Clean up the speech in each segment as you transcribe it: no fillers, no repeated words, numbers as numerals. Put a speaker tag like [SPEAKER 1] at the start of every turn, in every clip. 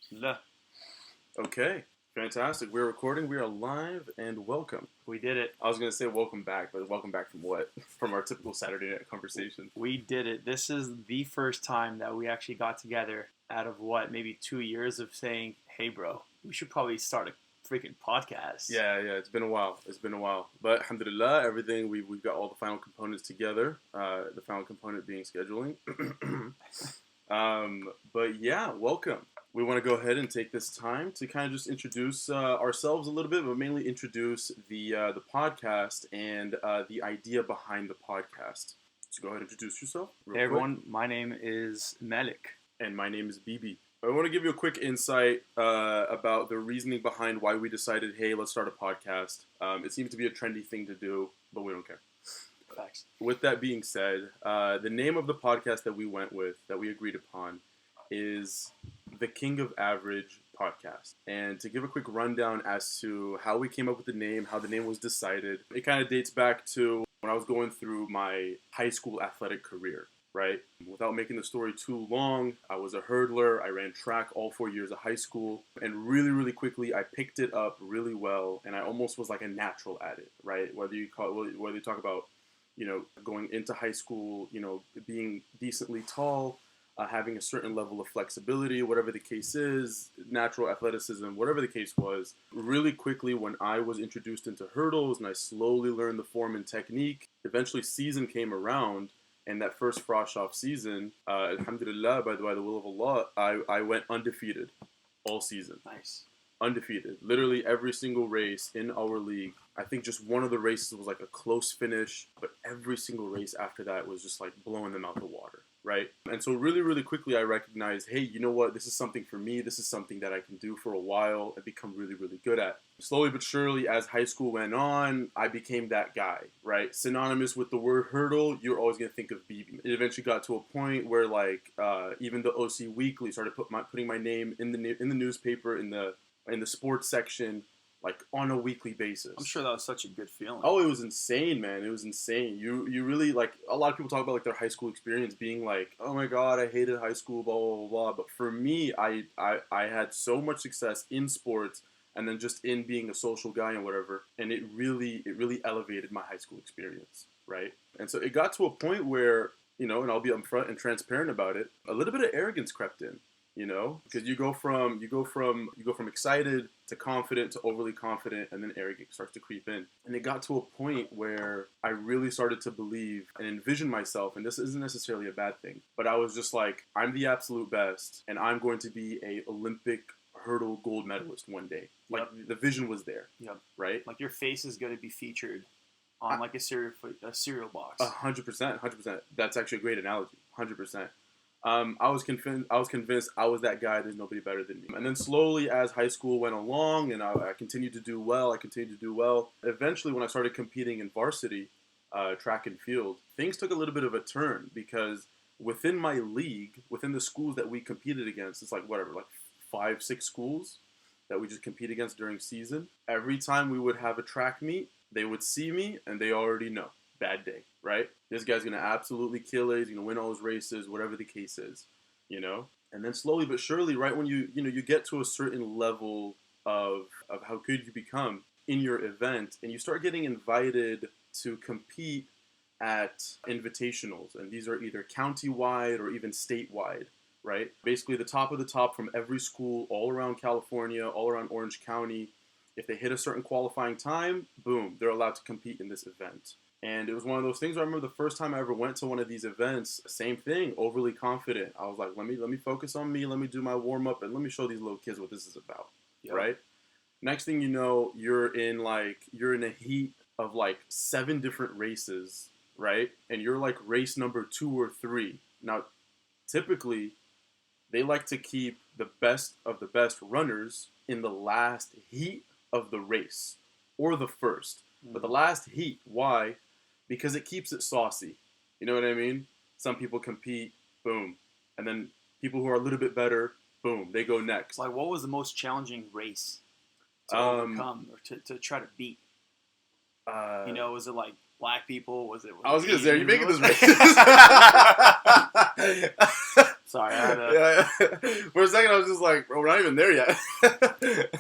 [SPEAKER 1] Bismillah.
[SPEAKER 2] Okay, fantastic. We're recording. We are live and welcome.
[SPEAKER 1] We did it.
[SPEAKER 2] I was going to say welcome back, but welcome back from what? From our typical Saturday night conversation.
[SPEAKER 1] We did it. This is the first time that we actually got together out of maybe 2 years of saying, hey, bro, we should probably start a freaking podcast.
[SPEAKER 2] Yeah, it's been a while. But alhamdulillah, everything, we've got all the final components together. The final component being scheduling. But yeah, welcome. We want to go ahead and take this time to kind of just introduce ourselves a little bit, but mainly introduce the podcast and the idea behind the podcast. So go ahead and introduce yourself.
[SPEAKER 1] Hey everyone, my name is Malik.
[SPEAKER 2] And my name is Bibi. I want to give you a quick insight about the reasoning behind why we decided, hey, let's start a podcast. It seems to be a trendy thing to do, but we don't care.
[SPEAKER 1] Facts.
[SPEAKER 2] With that being said, the name of the podcast that we went with, that we agreed upon, is The King of Average Podcast. And to give a quick rundown as to how we came up with the name, how the name was decided, it kind of dates back to when I was going through my high school athletic career, right? Without making the story too long, I was a hurdler. I ran track all 4 years of high school. And really, really quickly, I picked it up really well. And I almost was like a natural at it, right? Whether you talk about, going into high school, being decently tall, having a certain level of flexibility, whatever the case is, natural athleticism, whatever the case was. Really quickly, when I was introduced into hurdles and I slowly learned the form and technique, eventually season came around, and that first frosh off season, alhamdulillah, by the will of Allah, I went undefeated all season.
[SPEAKER 1] Nice.
[SPEAKER 2] Undefeated. Literally every single race in our league. I think just one of the races was like a close finish, but every single race after that was just like blowing them out the water, right? And so really, really quickly I recognized, hey, you know what? This is something for me. This is something that I can do for a while and become really, really good at. Slowly but surely, as high school went on, I became that guy, right? Synonymous with the word hurdle, you're always going to think of Bibi. It eventually got to a point where even the OC Weekly started putting my name in the newspaper, in the sports section, like on a weekly basis.
[SPEAKER 1] I'm sure that was such a good feeling.
[SPEAKER 2] Oh, it was insane, man. It was insane. You really, like, a lot of people talk about like their high school experience being like, oh my God, I hated high school, blah, blah, blah, blah. But for me, I had so much success in sports and then just in being a social guy and whatever. And it really elevated my high school experience, right? And so it got to a point where, and I'll be upfront and transparent about it, a little bit of arrogance crept in. Because you go from excited to confident to overly confident, and then arrogance starts to creep in. And it got to a point where I really started to believe and envision myself, and this isn't necessarily a bad thing, but I was just like, I'm the absolute best, and I'm going to be a Olympic hurdle gold medalist one day. Like, The vision was there.
[SPEAKER 1] Yep.
[SPEAKER 2] Right?
[SPEAKER 1] Like your face is going to be featured on like a cereal box.
[SPEAKER 2] 100%. That's actually a great analogy. 100%. I was convinced I was that guy. There's nobody better than me. And then slowly, as high school went along, and I continued to do well. Eventually, when I started competing in varsity, track and field, things took a little bit of a turn because within my league, within the schools that we competed against, it's like 5-6 schools that we just compete against during season. Every time we would have a track meet, they would see me and they already know. Bad day, right? This guy's going to absolutely kill it. He's going to win all his races, whatever the case is, And then slowly but surely, right when you get to a certain level of how good you become in your event, and you start getting invited to compete at invitationals, and these are either county-wide or even statewide, right? Basically the top of the top from every school all around California, all around Orange County. If they hit a certain qualifying time, boom, they're allowed to compete in this event. And it was one of those things. I remember the first time I ever went to one of these events, same thing, overly confident. I was like, let me focus on me, let me do my warm-up, and let me show these little kids what this is about, right? Next thing you know, you're in a heat of 7 different races, right? And you're like race number 2 or 3. Now, typically, they like to keep the best of the best runners in the last heat of the race, or the first. But the last heat, why? Because it keeps it saucy. You know what I mean? Some people compete, boom. And then people who are a little bit better, boom, they go next.
[SPEAKER 1] Like, what was the most challenging race to overcome or to try to beat? Was it like black people? Was it
[SPEAKER 2] I was going to say, are you making this
[SPEAKER 1] racist?
[SPEAKER 2] racist?
[SPEAKER 1] Sorry, I had to...
[SPEAKER 2] Yeah. For a second, I was just like, bro, we're not even there yet.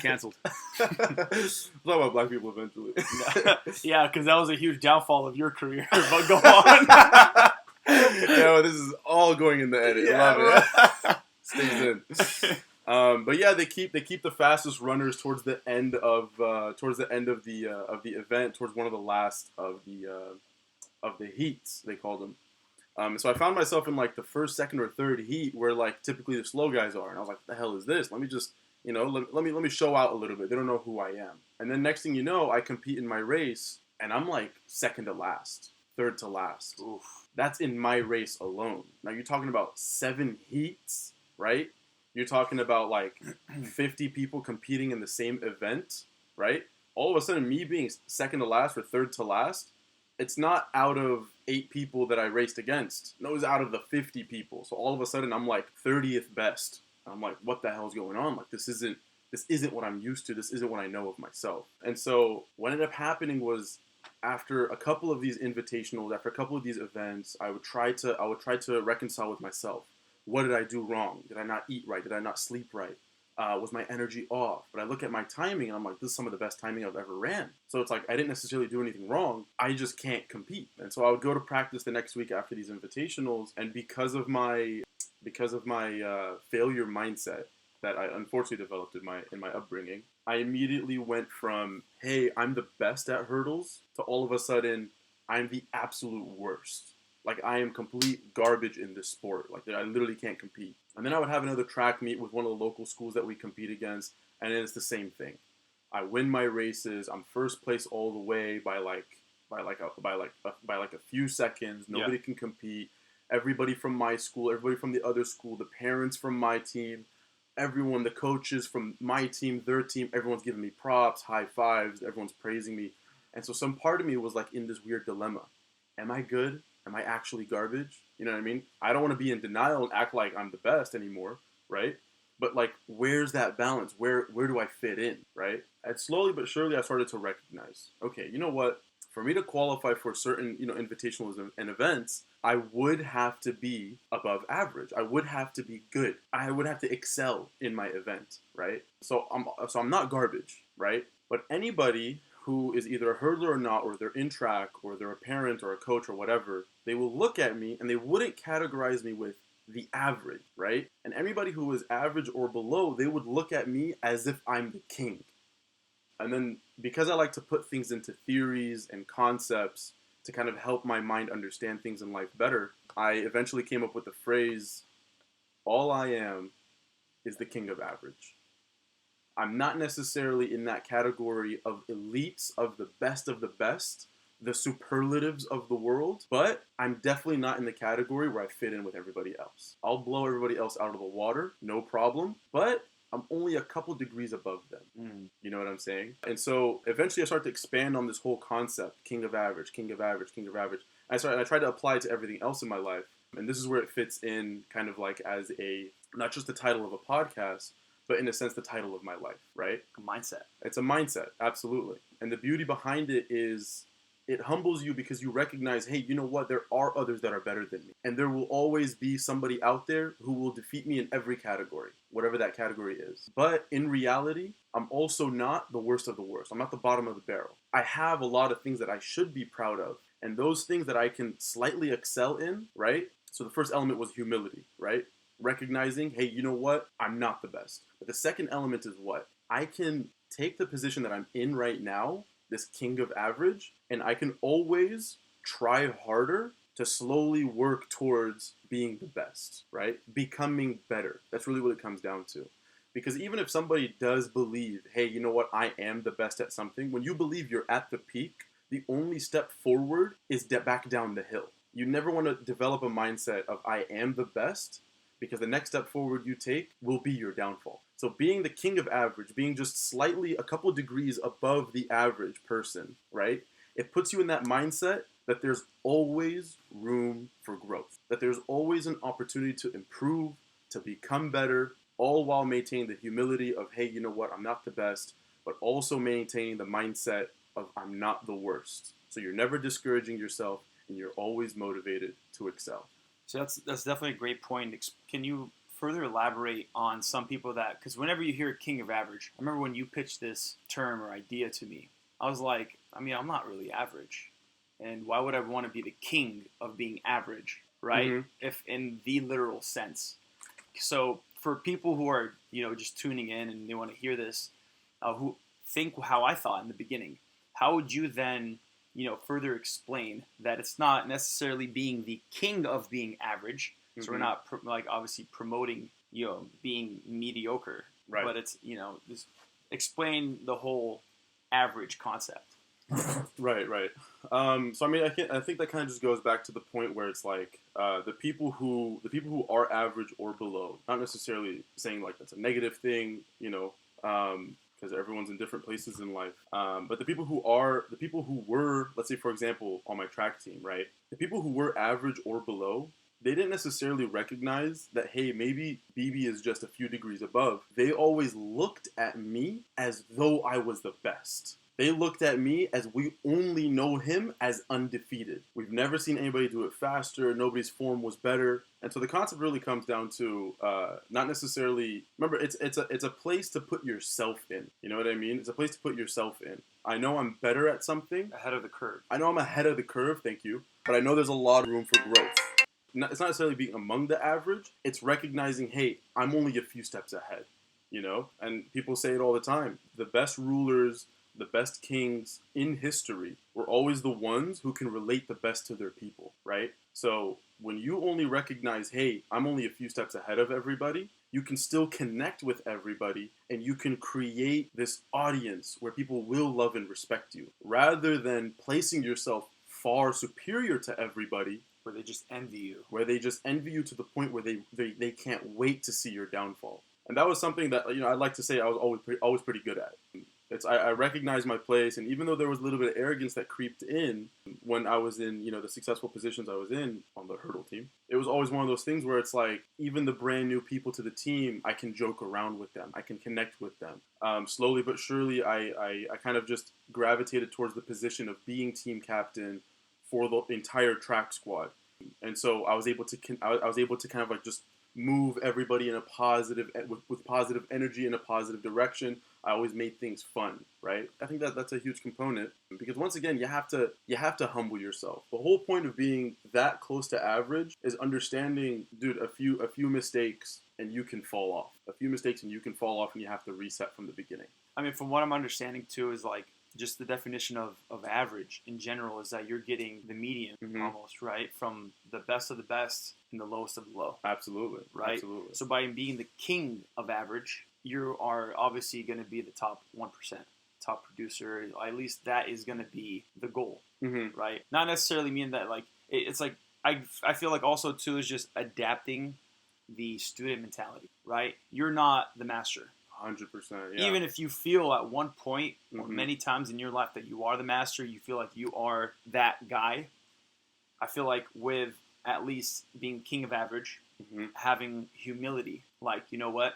[SPEAKER 1] Canceled.
[SPEAKER 2] We'll talk about black people eventually.
[SPEAKER 1] Yeah, because that was a huge downfall of your career. But go on.
[SPEAKER 2] Yeah, this is all going in the edit.
[SPEAKER 1] Yeah,
[SPEAKER 2] Love it. Stays in. But yeah, they keep the fastest runners towards the end of the event, towards one of the last of the heats, they called them. So I found myself in like the first, second, or third heat where like typically the slow guys are, and I was like, "What the hell is this? Let me just let me show out a little bit. They don't know who I am." And then next thing you know, I compete in my race, and I'm like second to last, third to last.
[SPEAKER 1] Oof.
[SPEAKER 2] That's in my race alone. Now you're talking about 7 heats, right? You're talking about like 50 people competing in the same event, right? All of a sudden, me being second to last or third to last, it's not out of 8 people that I raced against. No, it's out of the 50 people. So all of a sudden, I'm like 30th best. I'm like, what the hell's going on? Like, this isn't what I'm used to. This isn't what I know of myself. And so what ended up happening was, after a couple of these invitationals, after a couple of these events, I would try to reconcile with myself. What did I do wrong? Did I not eat right? Did I not sleep right? Was my energy off? But I look at my timing and I'm like, this is some of the best timing I've ever ran. So it's like, I didn't necessarily do anything wrong. I just can't compete. And so I would go to practice the next week after these invitationals. And because of my failure mindset that I unfortunately developed in my upbringing, I immediately went from, hey, I'm the best at hurdles, to all of a sudden, I'm the absolute worst. Like, I am complete garbage in this sport. Like, I literally can't compete. And then I would have another track meet with one of the local schools that we compete against, and it's the same thing. I win my races. I'm first place all the way by a few seconds. Nobody can compete. Everybody from my school, everybody from the other school, the parents from my team, everyone, the coaches from my team, their team, everyone's giving me props, high fives, everyone's praising me. And so some part of me was like in this weird dilemma. Am I good? Am I actually garbage? You know what I mean? I don't want to be in denial and act like I'm the best anymore, right? But like, where's that balance? Where do I fit in, right? And slowly but surely I started to recognize, okay, you know what? For me to qualify for certain, invitationals and events, I would have to be above average. I would have to be good. I would have to excel in my event, right? So I'm not garbage, right? But anybody who is either a hurdler or not, or they're in track, or they're a parent or a coach or whatever, they will look at me and they wouldn't categorize me with the average, right? And everybody who is average or below, they would look at me as if I'm the king. And then because I like to put things into theories and concepts to kind of help my mind understand things in life better, I eventually came up with the phrase, all I am is the king of average. I'm not necessarily in that category of elites, of the best, the superlatives of the world, but I'm definitely not in the category where I fit in with everybody else. I'll blow everybody else out of the water, no problem, but I'm only a couple degrees above them. You know what I'm saying? And so eventually I started to expand on this whole concept, king of average, king of average, king of average. I tried to apply it to everything else in my life. And this is where it fits in kind of like as not just the title of a podcast, but in a sense, the title of my life, right?
[SPEAKER 1] A mindset.
[SPEAKER 2] It's a mindset, absolutely. And the beauty behind it is it humbles you because you recognize, hey, you know what? There are others that are better than me. And there will always be somebody out there who will defeat me in every category, whatever that category is. But in reality, I'm also not the worst of the worst. I'm not the bottom of the barrel. I have a lot of things that I should be proud of. And those things that I can slightly excel in, right? So the first element was humility, right? Recognizing, hey, you know what? I'm not the best. But the second element is what? I can take the position that I'm in right now, this king of average, and I can always try harder to slowly work towards being the best, right? Becoming better. That's really what it comes down to. Because even if somebody does believe, hey, you know what? I am the best at something. When you believe you're at the peak, the only step forward is back down the hill. You never want to develop a mindset of I am the best, because the next step forward you take will be your downfall. So being the king of average, being just slightly a couple degrees above the average person, right? It puts you in that mindset that there's always room for growth, that there's always an opportunity to improve, to become better, all while maintaining the humility of, hey, you know what, I'm not the best, but also maintaining the mindset of I'm not the worst. So you're never discouraging yourself and you're always motivated to excel.
[SPEAKER 1] So that's definitely a great point. Can you further elaborate on some people that, because whenever you hear king of average, I remember when you pitched this term or idea to me, I was like, I mean, I'm not really average, and why would I want to be the king of being average, right?
[SPEAKER 2] Mm-hmm.
[SPEAKER 1] If in the literal sense. So for people who are just tuning in and they want to hear this, who think how I thought in the beginning, how would you then further explain that it's not necessarily being the king of being average? So we're not obviously promoting being mediocre,
[SPEAKER 2] Right.
[SPEAKER 1] but it's just explain the whole average concept.
[SPEAKER 2] Right. So I mean, I think that kind of just goes back to the point where it's like the people who are average or below, not necessarily saying like that's a negative thing, because everyone's in different places in life. But the people who were, let's say for example, on my track team, right? The people who were average or below, they didn't necessarily recognize that, hey, maybe BB is just a few degrees above. They always looked at me as though I was the best. They looked at me as we only know him as undefeated. We've never seen anybody do it faster. Nobody's form was better. And so the concept really comes down to not necessarily, remember, it's a place to put yourself in. You know what I mean? It's a place to put yourself in. I know I'm better at something.
[SPEAKER 1] Ahead of the curve.
[SPEAKER 2] I know I'm ahead of the curve, thank you. But I know there's a lot of room for growth. It's not necessarily being among the average. It's recognizing, hey, I'm only a few steps ahead. And people say it all the time. The best rulers, the best kings in history were always the ones who can relate the best to their people, right? So when you only recognize, hey, I'm only a few steps ahead of everybody, you can still connect with everybody and you can create this audience where people will love and respect you, rather than placing yourself far superior to everybody,
[SPEAKER 1] where they just envy you.
[SPEAKER 2] Where they just envy you to the point where they can't wait to see your downfall. And that was something that I'd like to say I was always pretty good at. I recognized my place, and even though there was a little bit of arrogance that creeped in when I was in the successful positions I was in on the hurdle team, it was always one of those things where it's like, even the brand new people to the team, I can joke around with them, I can connect with them. Slowly but surely, I kind of just gravitated towards the position of being team captain for the entire track squad, and so I was able to kind of like just move everybody in a positive with positive energy in a positive direction. I always made things fun, right? I think that's a huge component, because once again, you have to humble yourself. The whole point of being that close to average is understanding, dude, a few mistakes and you can fall off. A few mistakes and you can fall off, and you have to reset from the beginning.
[SPEAKER 1] I mean, from what I'm understanding too, is like just the definition of average in general is that you're getting the median almost, right? From the best of the best and the lowest of the low.
[SPEAKER 2] Absolutely.
[SPEAKER 1] Right?
[SPEAKER 2] Absolutely.
[SPEAKER 1] So by being the king of average, you are obviously going to be the top 1%, top producer. At least that is going to be the goal, right? Not necessarily mean that like, it's like, I feel like also too is just adapting the student mentality, right? You're not the master.
[SPEAKER 2] 100%. Yeah.
[SPEAKER 1] Even if you feel at one point or many times in your life that you are the master, you feel like you are that guy. I feel like with at least being king of average, having humility, like, you know what,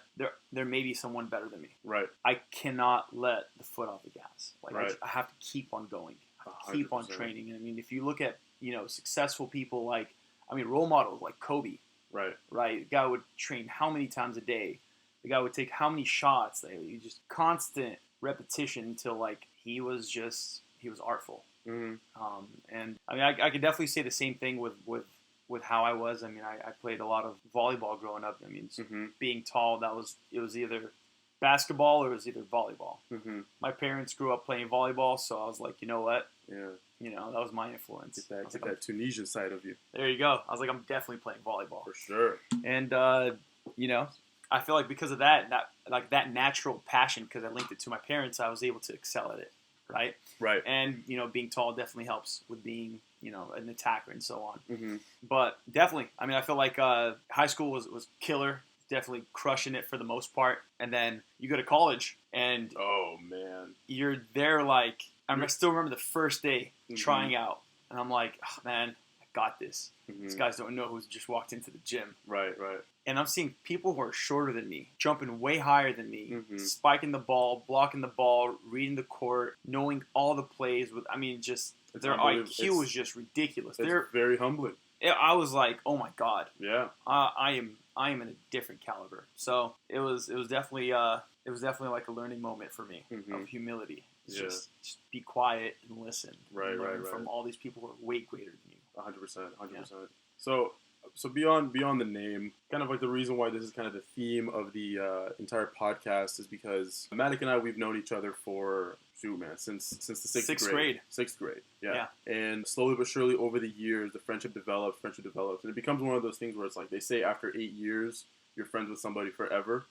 [SPEAKER 1] there may be someone better than me.
[SPEAKER 2] Right.
[SPEAKER 1] I cannot let the foot off the gas. Like,
[SPEAKER 2] right.
[SPEAKER 1] I have to keep on going. I have to keep on training. And I mean, if you look at successful people like, role models like Kobe.
[SPEAKER 2] Right.
[SPEAKER 1] Right. The guy would train how many times a day? The guy would take how many shots? Just constant repetition until like he was artful. And I could definitely say the same thing with how I was. I played a lot of volleyball growing up. Being tall, it was either basketball or it was either volleyball. My parents grew up playing volleyball, so I was like, you know what?
[SPEAKER 2] Yeah.
[SPEAKER 1] That was my influence.
[SPEAKER 2] Get that Tunisian side of you.
[SPEAKER 1] There you go. I was like, I'm definitely playing volleyball.
[SPEAKER 2] For sure.
[SPEAKER 1] And, I feel like because of that natural passion, because I linked it to my parents, I was able to excel at it, right?
[SPEAKER 2] Right.
[SPEAKER 1] And, being tall definitely helps with being, an attacker and so on. But definitely, I feel like high school was killer, definitely crushing it for the most part. And then you go to college and
[SPEAKER 2] oh, man,
[SPEAKER 1] you're there like, I still remember the first day trying out. And I'm like, oh, man, I got this. These guys don't know who's just walked into the gym.
[SPEAKER 2] Right.
[SPEAKER 1] And I'm seeing people who are shorter than me, jumping way higher than me, spiking the ball, blocking the ball, reading the court, knowing all the plays. Their IQ was just ridiculous.
[SPEAKER 2] It's very humbling.
[SPEAKER 1] I was like, oh my god,
[SPEAKER 2] Yeah.
[SPEAKER 1] I am in a different caliber. So it was definitely like a learning moment for me of humility. It's just be quiet and listen.
[SPEAKER 2] Right,
[SPEAKER 1] and learn
[SPEAKER 2] right.
[SPEAKER 1] from all these people who are way greater than you.
[SPEAKER 2] 100%. So beyond the name, kind of like the reason why this is kind of the theme of the entire podcast is because Matic and I, we've known each other for since the sixth grade. Sixth grade, yeah. And slowly but surely over the years, the friendship develops, and it becomes one of those things where it's like they say after 8 years, you're friends with somebody forever.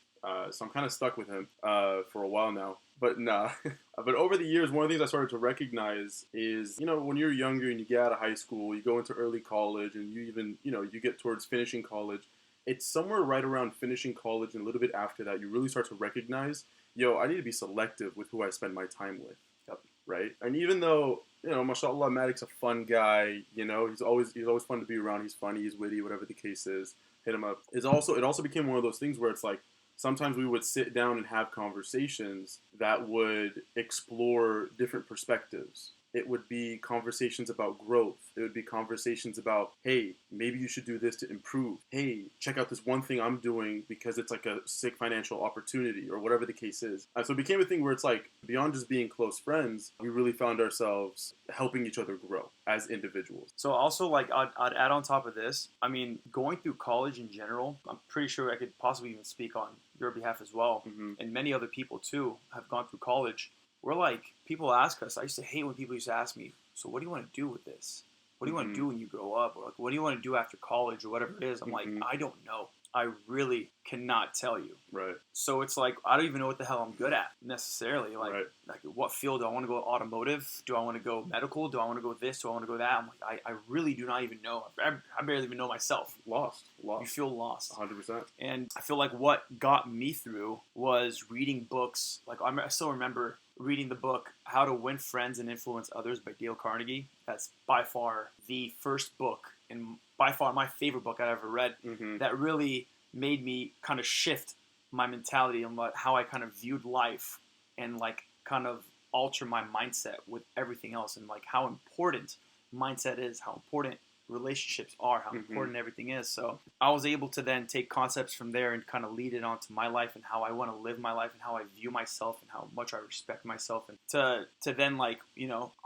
[SPEAKER 2] So I'm kind of stuck with him for a while now. But nah. But over the years, one of the things I started to recognize is, when you're younger and you get out of high school, you go into early college, and you even, you get towards finishing college. It's somewhere right around finishing college and a little bit after that, you really start to recognize, I need to be selective with who I spend my time with. Yep. Right? And even though, mashallah, Madic's a fun guy, he's always fun to be around. He's funny, he's witty, whatever the case is. Hit him up. It also became one of those things where it's like, sometimes we would sit down and have conversations that would explore different perspectives. It would be conversations about growth. It would be conversations about, hey, maybe you should do this to improve. Hey, check out this one thing I'm doing because it's like a sick financial opportunity, or whatever the case is. And so it became a thing where it's like, beyond just being close friends, we really found ourselves helping each other grow as individuals.
[SPEAKER 1] So also, like, I'd add on top of this, I mean, going through college in general, I'm pretty sure I could possibly even speak on your behalf as well, and many other people too have gone through college. We're like, people ask us, I used to hate when people used to ask me, so what do you want to do with this? What do you want to do when you grow up? Or like, what do you want to do after college, or whatever it is? I'm like, I don't know. I really cannot tell you.
[SPEAKER 2] Right.
[SPEAKER 1] So it's like, I don't even know what the hell I'm good at necessarily. Like, like what field do I want to go? Automotive? Do I want to go medical? Do I want to go this? Do I want to go that? I'm like, I really do not even know. I barely even know myself.
[SPEAKER 2] Lost.
[SPEAKER 1] You feel lost.
[SPEAKER 2] 100%.
[SPEAKER 1] And I feel like what got me through was reading books. Like, I still remember reading the book How to Win Friends and Influence Others by Dale Carnegie. That's by far the first book, and by far my favorite book I've ever read, that really made me kind of shift my mentality and how I kind of viewed life, and like kind of alter my mindset with everything else, and like how important mindset is, how important relationships are, how important everything is. So I was able to then take concepts from there and kind of lead it onto my life and how I want to live my life and how I view myself and how much I respect myself. And to then, like,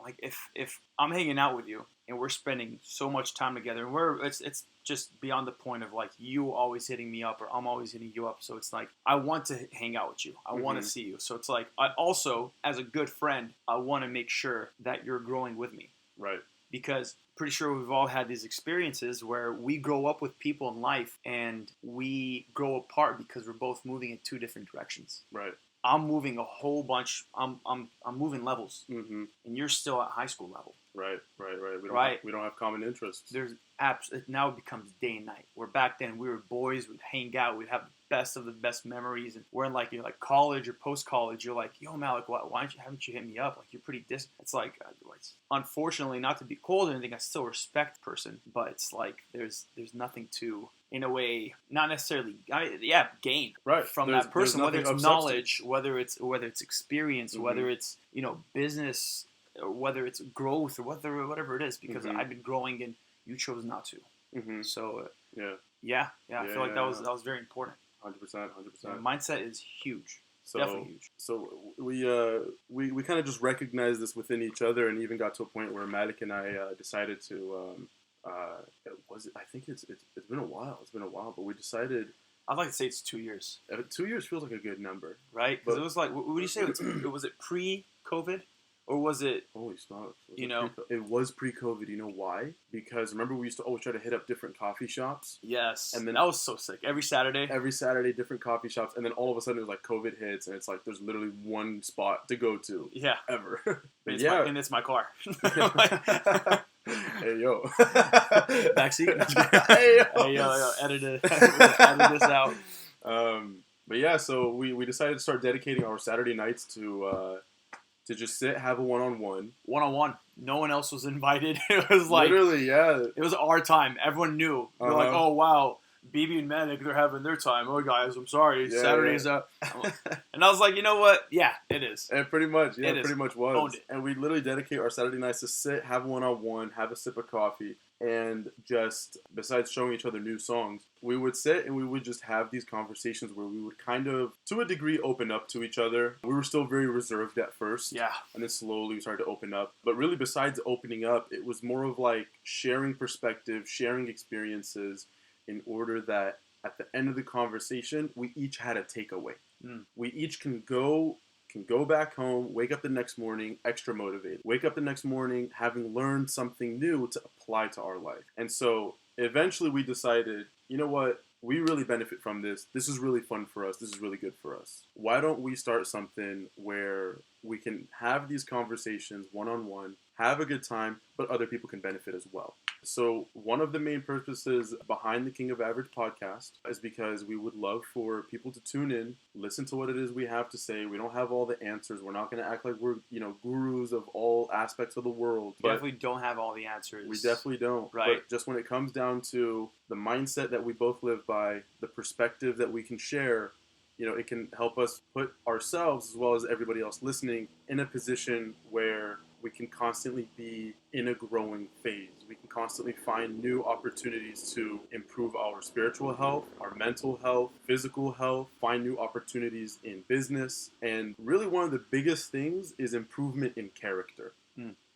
[SPEAKER 1] like if I'm hanging out with you and we're spending so much time together, and it's just beyond the point of like you always hitting me up or I'm always hitting you up. So it's like, I want to hang out with you. I want to see you. So it's like, I also, as a good friend, I want to make sure that you're growing with me.
[SPEAKER 2] Right.
[SPEAKER 1] Because pretty sure we've all had these experiences where we grow up with people in life and we grow apart because we're both moving in two different directions.
[SPEAKER 2] Right.
[SPEAKER 1] I'm moving a whole bunch. I'm moving levels, and you're still at high school level.
[SPEAKER 2] Right. We don't have common interests.
[SPEAKER 1] There's apps. It now becomes day and night. Where back then we were boys, we'd hang out, we'd have the best of the best memories, and we're in like college or post college. You're like, yo, Malik, why haven't you hit me up? Like, you're pretty distant. It's like, unfortunately, not to be cold or anything, I still respect the person, but it's like there's nothing to, in a way, not necessarily, gain from that person, whether it's knowledge, whether it's experience, whether it's business, or whether it's growth, or whatever it is, because I've been growing and you chose not to. So I feel like that was very important.
[SPEAKER 2] 100%.
[SPEAKER 1] Mindset is huge. Definitely huge.
[SPEAKER 2] So we kind of just recognized this within each other, and even got to a point where Matic and I decided to. I think it's been a while. It's been a while, but we decided.
[SPEAKER 1] I'd like to say it's 2 years.
[SPEAKER 2] 2 years feels like a good number,
[SPEAKER 1] right? Because it was like, what do you say? Was it pre-COVID? Or was it?
[SPEAKER 2] Holy smokes! It was pre-COVID. You know why? Because remember, we used to always try to hit up different coffee shops.
[SPEAKER 1] Yes, and then that was so sick. Every Saturday, different coffee shops, and then all of a sudden it was like COVID hits, and it's like there's literally one spot to go to. Yeah, ever. And it's my car.
[SPEAKER 2] Hey yo,
[SPEAKER 1] backseat. Hey yo, edit this out.
[SPEAKER 2] But yeah, so we decided to start dedicating our Saturday nights to just sit, have a one-on-one.
[SPEAKER 1] No one else was invited. It was like...
[SPEAKER 2] Literally, yeah.
[SPEAKER 1] It was our time. Everyone knew. We're like, oh, wow. BB and Matic, they're having their time. Oh, guys, I'm sorry. Yeah, Saturday's up. And I was like, you know what? Yeah, it is.
[SPEAKER 2] And pretty much, yeah,
[SPEAKER 1] it
[SPEAKER 2] pretty much was.
[SPEAKER 1] Owned it.
[SPEAKER 2] And we literally dedicate our Saturday nights to sit, have a one-on-one, have a sip of coffee, and just, besides showing each other new songs, we would sit and we would just have these conversations where we would kind of, to a degree, open up to each other. We were still very reserved at first.
[SPEAKER 1] Yeah.
[SPEAKER 2] And then slowly we started to open up. But really, besides opening up, it was more of like sharing perspective, sharing experiences, in order that at the end of the conversation, we each had a takeaway. We each can go back home, wake up the next morning extra motivated. Wake up the next morning having learned something new to apply to our life. And so eventually we decided, you know what? We really benefit from this. This is really fun for us. This is really good for us. Why don't we start something where we can have these conversations one-on-one, have a good time, but other people can benefit as well? So one of the main purposes behind the King of Average podcast is because we would love for people to tune in, listen to what it is we have to say. We don't have all the answers. We're not going to act like we're, gurus of all aspects of the world.
[SPEAKER 1] We definitely don't have all the answers.
[SPEAKER 2] We definitely don't.
[SPEAKER 1] Right.
[SPEAKER 2] But just when it comes down to the mindset that we both live by, the perspective that we can share, it can help us put ourselves, as well as everybody else listening, in a position where we can constantly be in a growing phase. We can constantly find new opportunities to improve our spiritual health, our mental health, physical health, find new opportunities in business. And really one of the biggest things is improvement in character.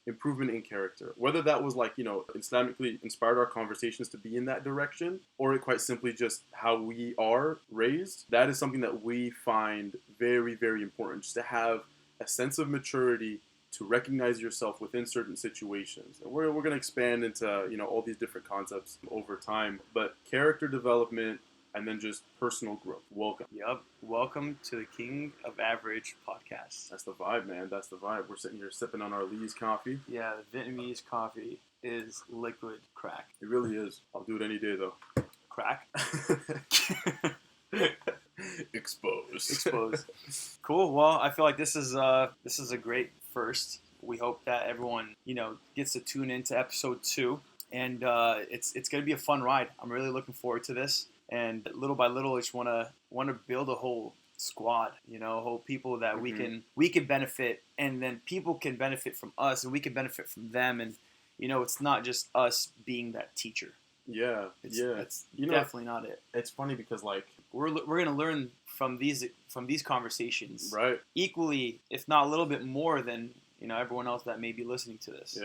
[SPEAKER 2] Improvement in character. Whether that was Islamically inspired our conversations to be in that direction, or it quite simply just how we are raised, that is something that we find very, very important. Just to have a sense of maturity, to recognize yourself within certain situations. And we're going to expand into, all these different concepts over time. But character development and then just personal growth. Welcome.
[SPEAKER 1] Yep. Welcome to the King of Average podcast.
[SPEAKER 2] That's the vibe, man. That's the vibe. We're sitting here sipping on our Lee's coffee.
[SPEAKER 1] Yeah, the Vietnamese coffee is liquid crack.
[SPEAKER 2] It really is. I'll do it any day, though.
[SPEAKER 1] Crack?
[SPEAKER 2] Exposed.
[SPEAKER 1] Cool. Well, I feel like this is a great first. We hope that everyone, gets to tune into episode 2, and it's going to be a fun ride. I'm really looking forward to this, and little by little, I just want to build a whole squad, whole people that we can benefit, and then people can benefit from us, and we can benefit from them, and it's not just us being that teacher.
[SPEAKER 2] Yeah,
[SPEAKER 1] That's definitely not it.
[SPEAKER 2] It's funny because
[SPEAKER 1] we're gonna learn from these conversations,
[SPEAKER 2] right?
[SPEAKER 1] Equally, if not a little bit more than everyone else that may be listening to this.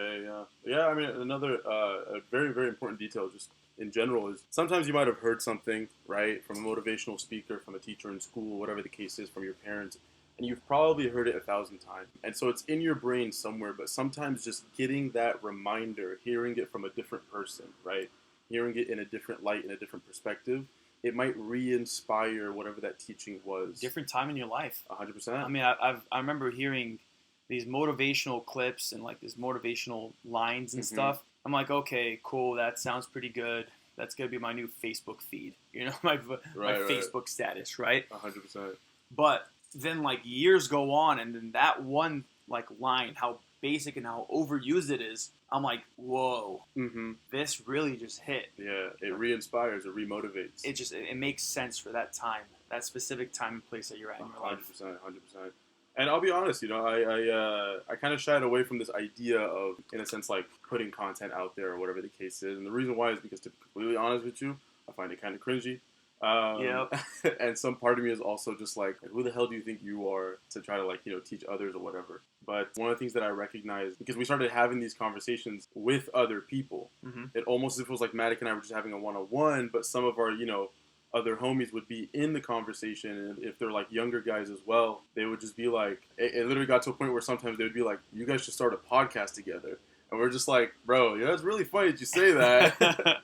[SPEAKER 2] Yeah. I mean, another a very, very important detail, just in general, is sometimes you might have heard something, right, from a motivational speaker, from a teacher in school, whatever the case is, from your parents, and you've probably heard it 1,000 times, and so it's in your brain somewhere. But sometimes just getting that reminder, hearing it from a different person, right? Hearing it in a different light, in a different perspective, it might re-inspire whatever that teaching was.
[SPEAKER 1] Different time in your life.
[SPEAKER 2] 100%.
[SPEAKER 1] I mean, I remember hearing these motivational clips and these motivational lines and stuff. I'm like, okay, cool, that sounds pretty good. That's gonna be my new Facebook feed. My Facebook status, right?
[SPEAKER 2] 100%.
[SPEAKER 1] But then years go on, and then that one line, how basic and how overused it is, I'm like, whoa, this really just hit.
[SPEAKER 2] Yeah, it re-inspires, it re-motivates.
[SPEAKER 1] It makes sense for that time, that specific time and place that you're at in your life.
[SPEAKER 2] 100%. And I'll be honest, I kind of shied away from this idea of, in a sense, putting content out there or whatever the case is. And the reason why is because, to be completely honest with you, I find it kind of cringy. And some part of me is also just who the hell do you think you are to try to teach others or whatever? But one of the things that I recognize, because we started having these conversations with other people, it almost feels like Matic and I were just having a one-on-one, but some of our other homies would be in the conversation, and if they're younger guys as well, they would just be it literally got to a point where sometimes they would be you guys should start a podcast together, and we're just bro, it's really funny that you say that.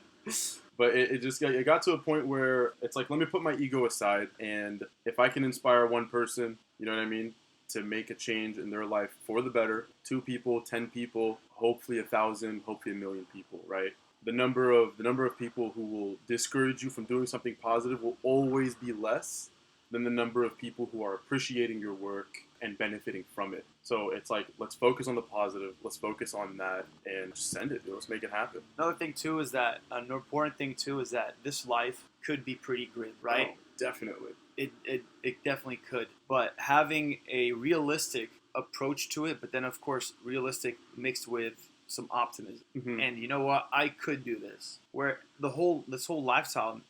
[SPEAKER 2] But it got to a point where it's let me put my ego aside, and if I can inspire one person, you know what I mean, to make a change in their life for the better, 2 people, 10 people, hopefully 1,000, hopefully 1,000,000 people, right? The number of people who will discourage you from doing something positive will always be less than the number of people who are appreciating your work and benefiting from it. So it's let's focus on the positive, let's focus on that, and just send it. Let's make it happen.
[SPEAKER 1] Another thing too is that an important thing too is that this life could be pretty grim, right?
[SPEAKER 2] Oh, definitely.
[SPEAKER 1] It definitely could, but having a realistic approach to it, but then of course realistic mixed with some optimism.
[SPEAKER 2] Mm-hmm.
[SPEAKER 1] And you know what? I could do this. Where this whole lifestyle,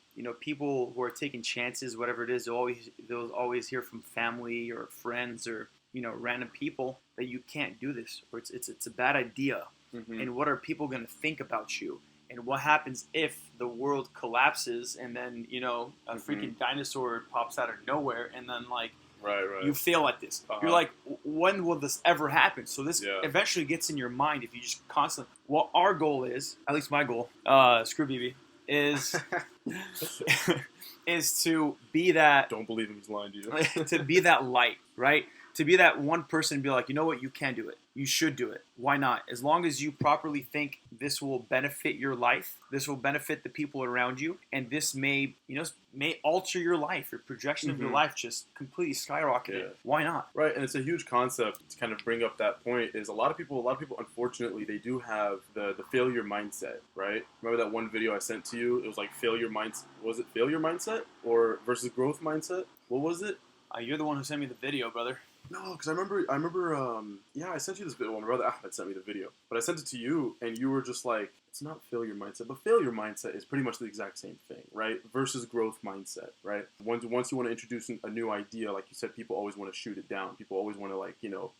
[SPEAKER 1] people who are taking chances, whatever it is, they'll always hear from family or friends or random people that you can't do this, or it's a bad idea.
[SPEAKER 2] Mm-hmm.
[SPEAKER 1] And what are people going to think about you? And what happens if the world collapses and then a freaking dinosaur pops out of nowhere and then
[SPEAKER 2] right.
[SPEAKER 1] you fail at this? You're like, when will this ever happen? So this eventually gets in your mind if you just constantly. Well, our goal is, at least my goal, screw BB, is is to be that.
[SPEAKER 2] Don't believe him, he's lying to you.
[SPEAKER 1] To be that light, right? To be that one person and be like, you know what, you can do it. You should do it. Why not? As long as you properly think this will benefit your life, this will benefit the people around you, and this may alter your life. Your projection of your life just completely skyrocketed.
[SPEAKER 2] Yeah.
[SPEAKER 1] Why not?
[SPEAKER 2] Right, and it's a huge concept to kind of bring up that point. Is a lot of people, unfortunately, they do have the failure mindset. Right? Remember that one video I sent to you? It was like failure mindset. Was it failure mindset or versus growth mindset? What was it?
[SPEAKER 1] You're the one who sent me the video, brother.
[SPEAKER 2] No, because I remember, I sent you this video. Well, my brother Ahmed sent me the video. But I sent it to you, and you were just like, it's not failure mindset. But failure mindset is pretty much the exact same thing, right? Versus growth mindset, right? Once you want to introduce a new idea, like you said, people always want to shoot it down. People always want to,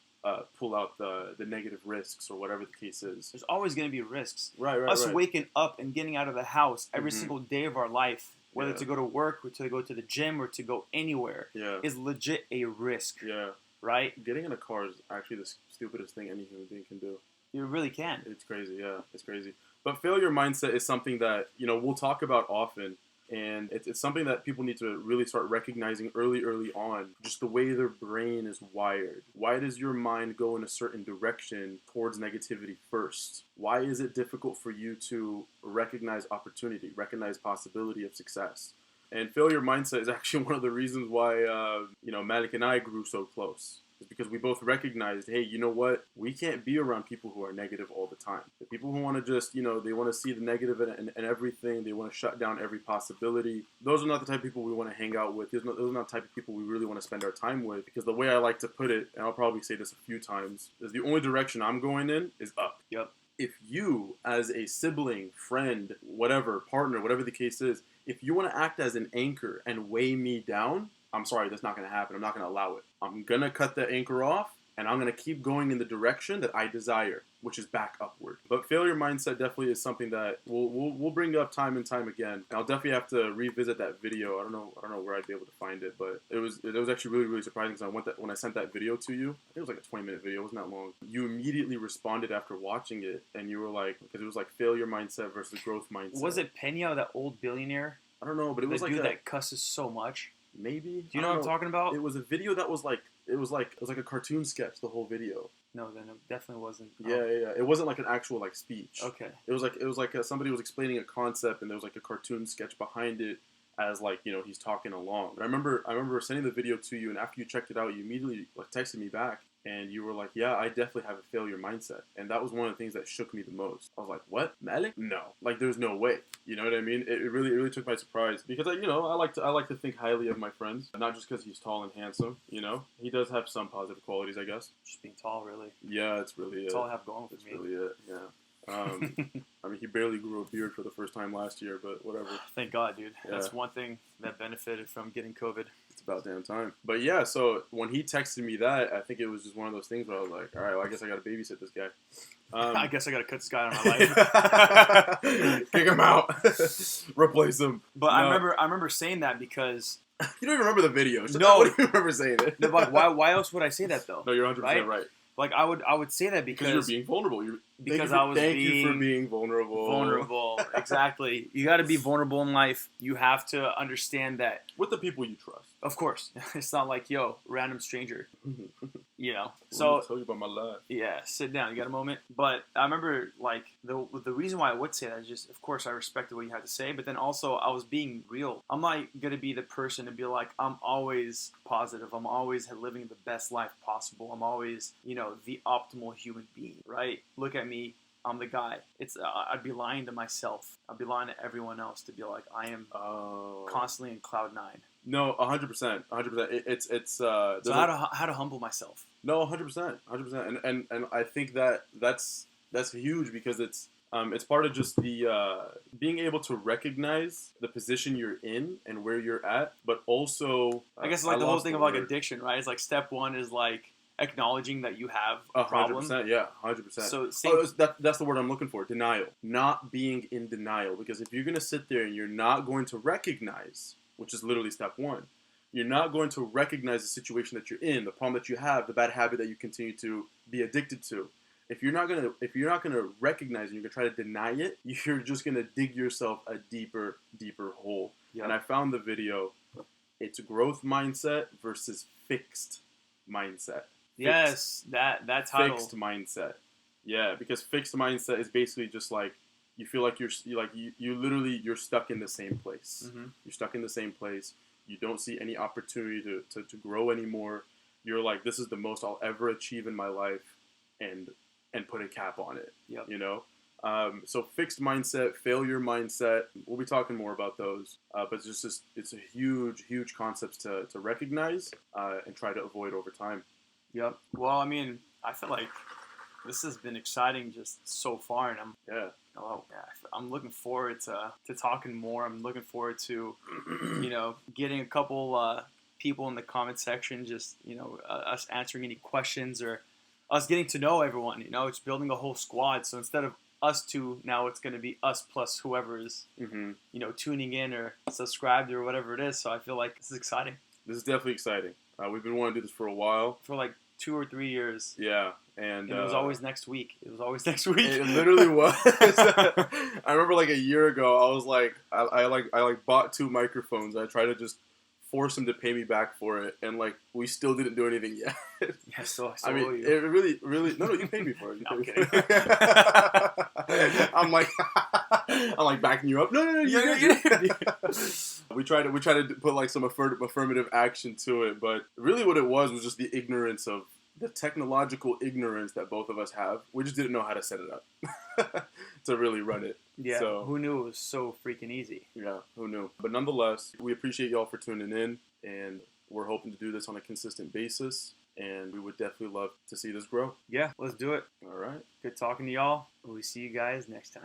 [SPEAKER 2] pull out the negative risks or whatever the case is.
[SPEAKER 1] There's always going to be risks.
[SPEAKER 2] Right.
[SPEAKER 1] Us waking up and getting out of the house every single day of our life, whether to go to work or to go to the gym or to go anywhere, is legit a risk.
[SPEAKER 2] Yeah.
[SPEAKER 1] Right?
[SPEAKER 2] Getting in a car is actually the stupidest thing any human being can do.
[SPEAKER 1] You really can.
[SPEAKER 2] It's crazy, yeah. It's crazy. But failure mindset is something that, we'll talk about often. And it's something that people need to really start recognizing early on. Just the way their brain is wired. Why does your mind go in a certain direction towards negativity first? Why is it difficult for you to recognize opportunity, recognize possibility of success? And failure mindset is actually one of the reasons why, Malik and I grew so close. It's because we both recognized, hey, you know what? We can't be around people who are negative all the time. The people who want to just, they want to see the negative in everything. They want to shut down every possibility. Those are not the type of people we want to hang out with. Those are not the type of people we really want to spend our time with. Because the way I like to put it, and I'll probably say this a few times, is the only direction I'm going in is up.
[SPEAKER 1] Yep.
[SPEAKER 2] If you, as a sibling, friend, whatever, partner, whatever the case is, if you want to act as an anchor and weigh me down, I'm sorry, that's not going to happen. I'm not going to allow it. I'm going to cut the anchor off, and I'm going to keep going in the direction that I desire, which is back upward. But failure mindset definitely is something that we'll bring up time and time again. I'll definitely have to revisit that video. I don't know where I'd be able to find it, but it was actually really, really surprising because when I sent that video to you, I think it was like a 20-minute video. It wasn't that long. You immediately responded after watching it, and you were like, because it was like failure mindset versus growth mindset.
[SPEAKER 1] Was it Pena, that old billionaire?
[SPEAKER 2] I don't know, but it was like
[SPEAKER 1] dude that cusses so much.
[SPEAKER 2] Maybe.
[SPEAKER 1] Do you know what I'm talking about?
[SPEAKER 2] It was a video that was like it was like a cartoon sketch. The whole video.
[SPEAKER 1] No, then it definitely wasn't.
[SPEAKER 2] Yeah. It wasn't like an actual speech.
[SPEAKER 1] Okay.
[SPEAKER 2] It was like somebody was explaining a concept, and there was like a cartoon sketch behind it, as he's talking along. But I remember sending the video to you, and after you checked it out, you immediately texted me back. And you were like, yeah, I definitely have a failure mindset. And that was one of the things that shook me the most. I was like, what? Malik? No. There's no way. You know what I mean? It really took my surprise. Because, I like to think highly of my friends. Not just because he's tall and handsome, He does have some positive qualities, I guess.
[SPEAKER 1] Just being tall, really.
[SPEAKER 2] Yeah, it's really
[SPEAKER 1] That's all I have going for me.
[SPEAKER 2] That's really it, yeah. He barely grew a beard for the first time last year, but whatever.
[SPEAKER 1] Thank God, dude.
[SPEAKER 2] Yeah.
[SPEAKER 1] That's one thing that benefited from getting COVID.
[SPEAKER 2] It's about damn time. But yeah, so when he texted me that, I think it was just one of those things where I was like, all right, well, I guess I got to babysit this guy.
[SPEAKER 1] I guess I got to cut this guy out of my life.
[SPEAKER 2] Kick him out. Replace him.
[SPEAKER 1] But no. I remember saying that because...
[SPEAKER 2] You don't even remember the video.
[SPEAKER 1] No.
[SPEAKER 2] What do you remember saying it?
[SPEAKER 1] No, but why else would I say that, though?
[SPEAKER 2] No, you're 100% right.
[SPEAKER 1] I would say that because
[SPEAKER 2] you're being vulnerable. Thank you for being vulnerable.
[SPEAKER 1] Vulnerable, exactly. You got to be vulnerable in life. You have to understand that
[SPEAKER 2] with the people you trust.
[SPEAKER 1] Of course, it's not like random stranger. So
[SPEAKER 2] I'll tell you about my life.
[SPEAKER 1] Yeah, sit down. You got a moment? But I remember the reason why I would say that is just, of course, I respected what you had to say, but then also I was being real. I'm not gonna be the person to be like, I'm always positive. I'm always living the best life possible. I'm always the optimal human being. Right? Look at me. I'm the guy. I'd be lying to myself. I'd be lying to everyone else to be like, I am constantly in cloud 9.
[SPEAKER 2] No, 100%. 100%. It's
[SPEAKER 1] so how to humble myself.
[SPEAKER 2] No, 100%. 100%. And I think that's That's huge because it's part of just the being able to recognize the position you're in and where you're at, but also
[SPEAKER 1] I guess like the whole thing of like addiction, right? It's like step one is like acknowledging that you have a problem.
[SPEAKER 2] 100%, yeah, 100%.
[SPEAKER 1] So
[SPEAKER 2] that's the word I'm looking for. Denial, not being in denial. Because if you're gonna sit there and you're not going to recognize, which is literally step one, you're not going to recognize the situation that you're in, the problem that you have, the bad habit that you continue to be addicted to. If you're not gonna recognize it, you're gonna try to deny it, you're just gonna dig yourself a deeper hole. Yep. And I found the video. It's growth mindset versus fixed mindset.
[SPEAKER 1] Yes, that title.
[SPEAKER 2] Fixed mindset. Yeah, because fixed mindset is basically just like you feel like you literally you're stuck in the same place. Mm-hmm. You're stuck in the same place. You don't see any opportunity to grow anymore. You're like, this is the most I'll ever achieve in my life, and put a cap on it.
[SPEAKER 1] Yep.
[SPEAKER 2] You know? So fixed mindset, failure mindset, we'll be talking more about those. But it's a huge concept to recognize and try to avoid over time.
[SPEAKER 1] Yep. Well, I mean, I feel like this has been exciting just so far, and I'm looking forward to talking more. I'm looking forward to, getting a couple people in the comment section, just, us answering any questions or us getting to know everyone. It's building a whole squad. So instead of us two, now it's going to be us plus whoever is, tuning in or subscribed or whatever it is. So I feel like this is exciting.
[SPEAKER 2] This is definitely exciting. We've been wanting to do this for a while.
[SPEAKER 1] For like 2 or 3 years.
[SPEAKER 2] Yeah. And
[SPEAKER 1] it was always next week. It
[SPEAKER 2] literally was. I remember like a year ago, I was like, I bought 2 microphones. I tried to just force him to pay me back for it, and like we still didn't do anything yet.
[SPEAKER 1] Yeah, so
[SPEAKER 2] I mean, it really, no, you paid me for it.
[SPEAKER 1] No, I'm kidding.
[SPEAKER 2] I'm like backing you up. No, we tried to put like some affirmative action to it, but really what it was just the ignorance of the technological ignorance that both of us have. We just didn't know how to set it up to really run it.
[SPEAKER 1] Yeah, so, who knew it was so freaking easy?
[SPEAKER 2] Yeah, who knew? But nonetheless, we appreciate y'all for tuning in, and we're hoping to do this on a consistent basis, and we would definitely love to see this grow.
[SPEAKER 1] Yeah, let's do it.
[SPEAKER 2] All right.
[SPEAKER 1] Good talking to y'all. We'll see you guys next time.